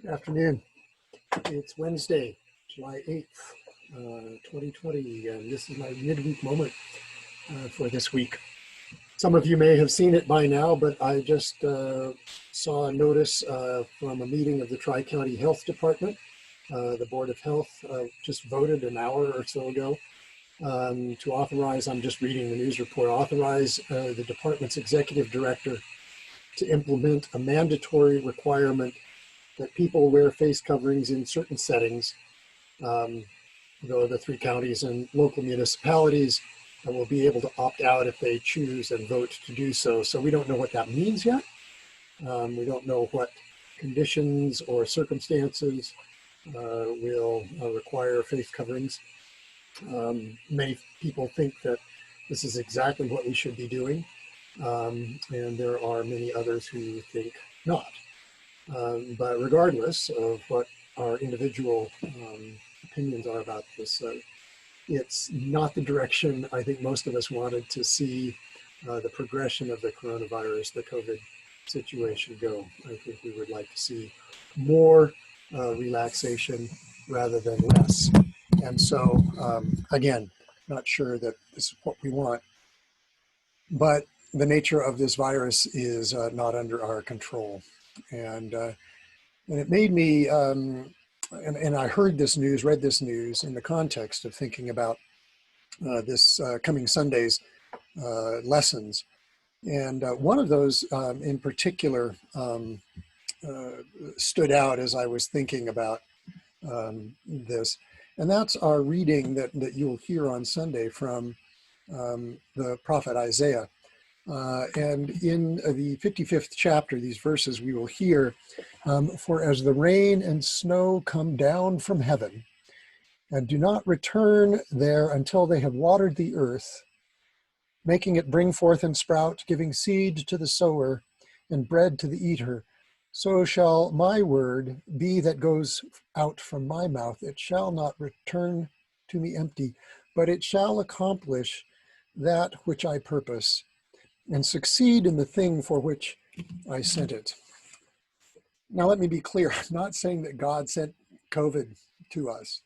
Good afternoon. It's Wednesday, July 8th, 2020, and this is my midweek moment for this week. Some of you may have seen it by now, but I just saw a notice from a meeting of the Tri-County Health Department. The Board of Health just voted an hour or so ago to authorize, I'm just reading the news report, authorize the department's executive director to implement a mandatory requirement that people wear face coverings in certain settings. Though the three counties and local municipalities will be able to opt out if they choose and vote to do so. So we don't know what that means yet. We don't know what conditions or circumstances will require face coverings. Many people think that this is exactly what we should be doing. And there are many others who think not. But regardless of what our individual opinions are about this, it's not the direction I think most of us wanted to see the progression of the coronavirus, the COVID situation go. I think we would like to see more relaxation rather than less. And so, again, not sure that this is what we want, but the nature of this virus is not under our control. And it made me, and I heard this news, read this news in the context of thinking about this coming Sunday's lessons. And one of those in particular stood out as I was thinking about this. And that's our reading that you'll hear on Sunday from the prophet Isaiah. And in the 55th chapter, these verses we will hear, for as the rain and snow come down from heaven and do not return there until they have watered the earth, making it bring forth and sprout, giving seed to the sower and bread to the eater, so shall my word be that goes out from my mouth. It shall not return to me empty, but it shall accomplish that which I purpose and succeed in the thing for which I sent it. Now, let me be clear. I'm not saying that God sent COVID to us.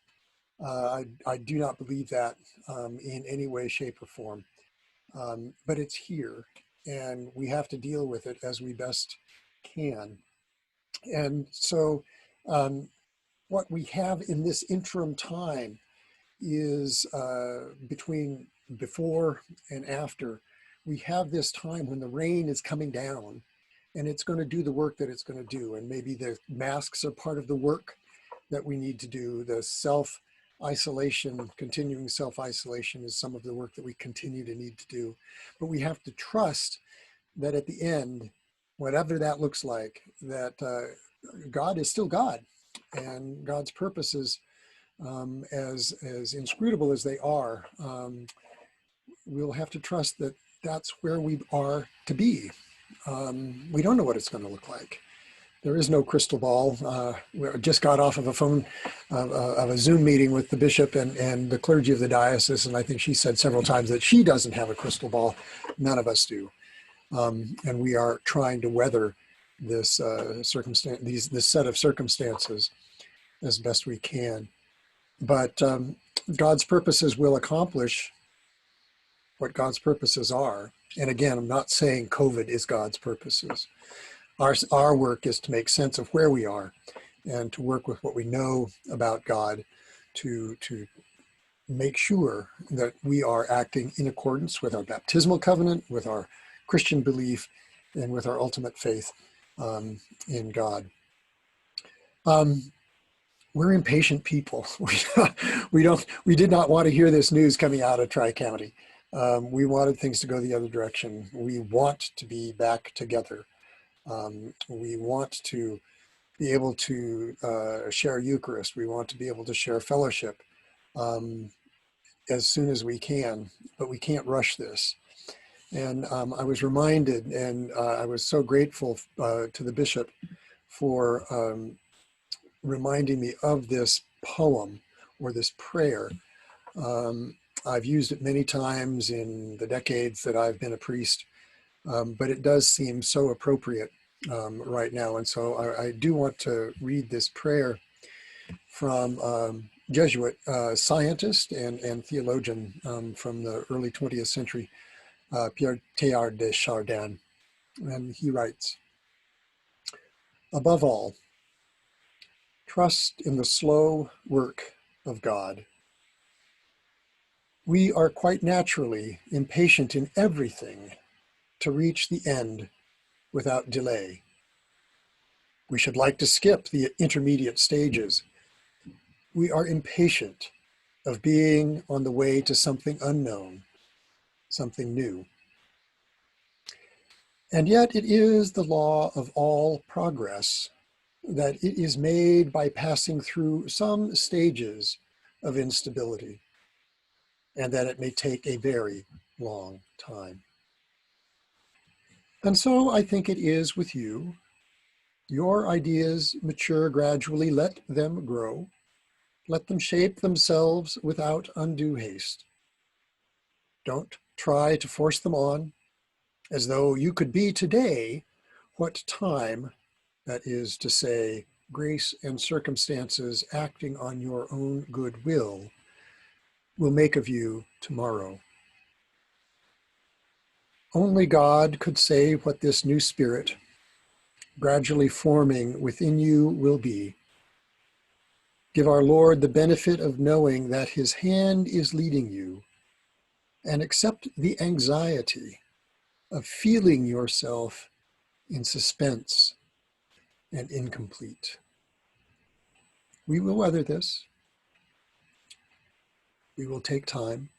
I do not believe that in any way, shape, or form. But it's here, and we have to deal with it as we best can. And so what we have in this interim time is before and after. We have this time when the rain is coming down and it's going to do the work that it's going to do. And maybe the masks are part of the work that we need to do. The self-isolation, continuing self-isolation is some of the work that we continue to need to do. But we have to trust that at the end, whatever that looks like, that God is still God, and God's purposes, as inscrutable as they are, we'll have to trust that that's where we are to be. We don't know what it's going to look like. There is no crystal ball. We just got off of a Zoom meeting with the bishop and the clergy of the diocese, and I think she said several times that she doesn't have a crystal ball. None of us do. And we are trying to weather this this set of circumstances as best we can. But God's purposes will accomplish what God's purposes are. And again, I'm not saying COVID is God's purposes. Our work is to make sense of where we are and to work with what we know about God to make sure that we are acting in accordance with our baptismal covenant, with our Christian belief, and with our ultimate faith in God. We're impatient people. We did not want to hear this news coming out of Tri-County. We wanted things to go the other direction. We want to be back together. We want to be able to share Eucharist. We want to be able to share fellowship as soon as we can, but we can't rush this. And I was reminded, and I was so grateful to the bishop for reminding me of this poem or this prayer. I've used it many times in the decades that I've been a priest, but it does seem so appropriate right now. And so I do want to read this prayer from Jesuit scientist and theologian from the early 20th century, Pierre Teilhard de Chardin. And he writes, above all, trust in the slow work of God. We are quite naturally impatient in everything to reach the end without delay. We should like to skip the intermediate stages. We are impatient of being on the way to something unknown, something new. And yet it is the law of all progress that it is made by passing through some stages of instability, and that it may take a very long time. And so I think it is with you. Your ideas mature gradually. Let them grow. Let them shape themselves without undue haste. Don't try to force them on as though you could be today what time, that is to say, grace and circumstances acting on your own good will make of you tomorrow. Only God could say what this new spirit, gradually forming within you, will be. Give our Lord the benefit of knowing that his hand is leading you, and accept the anxiety of feeling yourself in suspense and incomplete. We will weather this. We will take time.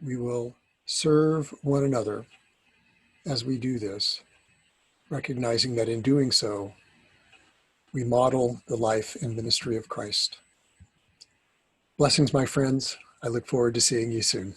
We will serve one another as we do this, recognizing that in doing so, we model the life and ministry of Christ. Blessings, my friends. I look forward to seeing you soon.